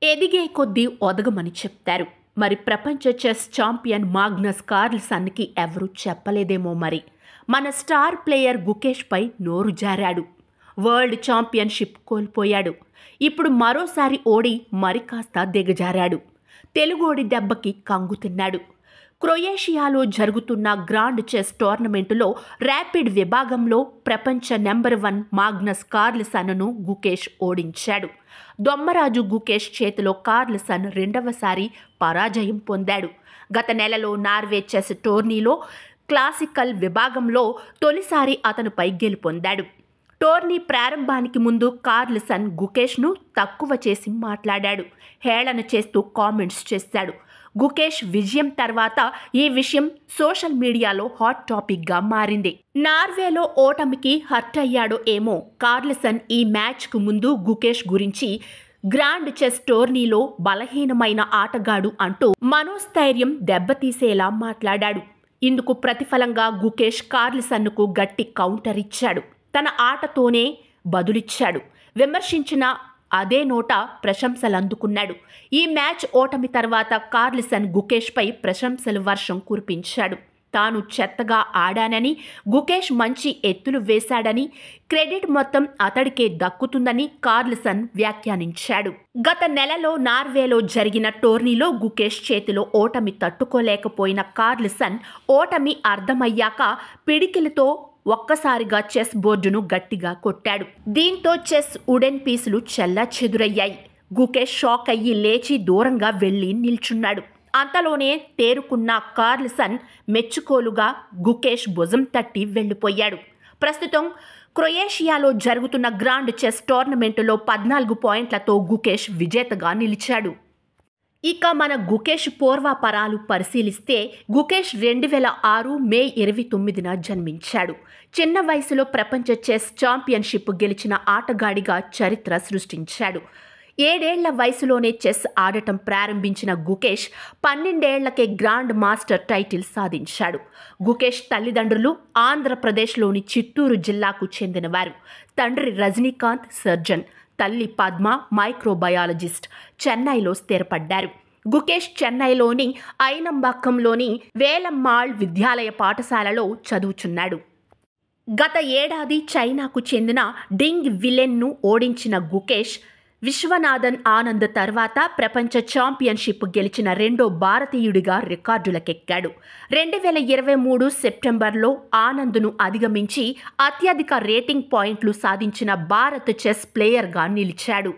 ఎదిగే కొద్దీ ఒదగమని చెప్తారు. మరి ప్రపంచ చెస్ ఛాంపియన్ మాగ్నస్ కార్ల్సన్కి ఎవరూ చెప్పలేదేమో మరి. మన స్టార్ ప్లేయర్ గుకేష్పై నోరు జారాడు. వరల్డ్ ఛాంపియన్షిప్ కోల్పోయాడు. ఇప్పుడు మరోసారి ఓడి మరి కాస్త దిగజారాడు. తెలుగోడి దెబ్బకి కంగుతిన్నాడు. క్రొయేషియాలో జరుగుతున్న గ్రాండ్ చెస్ టోర్నమెంటులో ర్యాపిడ్ విభాగంలో ప్రపంచ నెంబర్ 1 మాగ్నస్ కార్ల్సన్ను గుకేష్ ఓడించాడు. దొమ్మరాజు గుకేష్ చేతిలో కార్ల్సన్ రెండవసారి పరాజయం పొందాడు. గత నెలలో నార్వే చెస్ టోర్నీలో క్లాసికల్ విభాగంలో తొలిసారి అతనుపై గెలుపొందాడు. టోర్నీ ప్రారంభానికి ముందు కార్ల్సన్ గుకేష్ను తక్కువ చేసి మాట్లాడాడు. హేళన చేస్తూ కామెంట్స్ చేశాడు. గుకేష్ విజయం తర్వాత ఈ విషయం సోషల్ మీడియాలో హాట్ టాపిక్గా మారింది. నార్వేలో ఓటమికి హర్ట్ అయ్యాడో ఏమో. కార్ల్సన్ ఈ మ్యాచ్కు ముందు గుకేష్ గురించి గ్రాండ్ చెస్ టోర్నీలో బలహీనమైన ఆటగాడు అంటూ మనోస్థైర్యం దెబ్బతీసేలా మాట్లాడాడు. ఇందుకు ప్రతిఫలంగా గుకేష్ కార్ల్సన్కు గట్టి కౌంటర్ ఇచ్చాడు. తన ఆటతోనే బదులిచ్చాడు. విమర్శించిన అదే నోట ప్రశంసలందుకున్నాడు. ఈ మ్యాచ్ ఓటమి తర్వాత కార్ల్సన్ గుకేష్పై ప్రశంసల వర్షం కురిపించాడు. తాను చెత్తగా ఆడానని, గుకేష్ మంచి ఎత్తులు వేశాడని, క్రెడిట్ మొత్తం అతడికే దక్కుతుందని కార్ల్సన్ వ్యాఖ్యానించాడు. గత నెలలో నార్వేలో జరిగిన టోర్నీలో గుకేష్ చేతిలో ఓటమి తట్టుకోలేకపోయిన కార్ల్సన్ ఓటమి అర్థమయ్యాక పిడికిలతో ఒక్కసారిగా చెస్ బోర్డును గట్టిగా కొట్టాడు. దీంతో చెస్ వుడెన్ పీసులు చెల్లాచెదురయ్యాయి. గుకేష్ షాక్ అయ్యి లేచి దూరంగా వెళ్లి నిల్చున్నాడు. అంతలోనే తేరుకున్న కార్ల్సన్ మెచ్చుకోలుగా గుకేష్ భుజం తట్టి వెళ్లిపోయాడు. ప్రస్తుతం క్రొయేషియాలో జరుగుతున్న గ్రాండ్ చెస్ టోర్నమెంటులో 14 పాయింట్లతో గుకేష్ విజేతగా నిలిచాడు. ఇక మన గుకేష్ పూర్వాపరాలు పరిశీలిస్తే గుకేష్ 2006 మే 29న జన్మించాడు. చిన్న వయసులో ప్రపంచ చెస్ ఛాంపియన్షిప్ గెలిచిన ఆటగాడిగా చరిత్ర సృష్టించాడు. 7 ఏళ్ల వయసులోనే చెస్ ఆడటం ప్రారంభించిన గుకేష్ 12 ఏళ్లకే గ్రాండ్ మాస్టర్ టైటిల్ సాధించాడు. గుకేష్ తల్లిదండ్రులు ఆంధ్రప్రదేశ్లోని చిత్తూరు జిల్లాకు చెందినవారు. తండ్రి రజనీకాంత్ సర్జన్, తల్లి పద్మ మైక్రోబయాలజిస్ట్. చెన్నైలో స్థిరపడ్డారు. గుకేష్ చెన్నైలోని ఐనంబాక్కంలోని వేలమ్మాళ్ విద్యాలయ పాఠశాలలో చదువుచున్నాడు. గత ఏడాది చైనాకు చెందిన డింగ్ విలెన్ను ఓడించిన గుకేష్ విశ్వనాథన్ ఆనంద్ తర్వాత ప్రపంచ ఛాంపియన్షిప్ గెలిచిన రెండో భారతీయుడిగా రికార్డులకెక్కాడు. 2023 సెప్టెంబర్లో ఆనంద్ను అధిగమించి అత్యధిక రేటింగ్ పాయింట్లు సాధించిన భారత చెస్ ప్లేయర్గా నిలిచాడు.